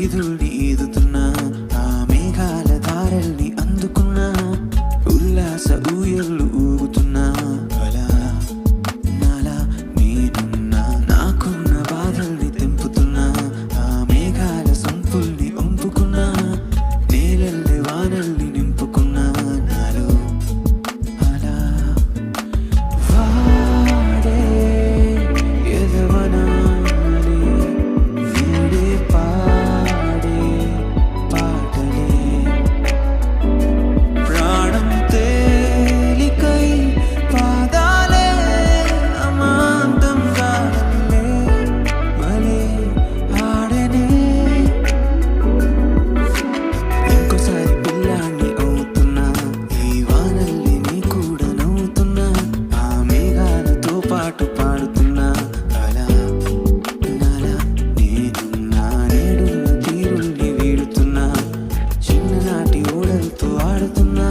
వీధుల్ని ఈదుతున్నా ఆ మేఘాల దారల్ని అందుకున్నా ఉల్లాస ఊయళ్ళు ఊగుతున్నా అలా నాలా నేనున్నా నాకున్న బాధల్ని తెంపుతున్నా ఆ మేఘాల సంపుల్ని ఒంపుకున్నా నేలల్ని వానల్ని నింపుకున్నా నాలో అలా వాడే ఎదవనాలి వీడే పాడే పాటలే ప్రాణం తేలికై పాదాలే అమాంతంగా భలే ఆడనే ఇంకోసారి పిల్లాన్ని అవుతున్నా ఈ వానల్ని నీ కూడా నవ్వుతున్నా ఆ మేఘాలతో పాటు పాడుతున్నా అలా నాలా నేనున్నా నేడున్న తీరుల్ని వీడుతున్నా చిన్ననాటి ఓడలతో ఆడుతున్నా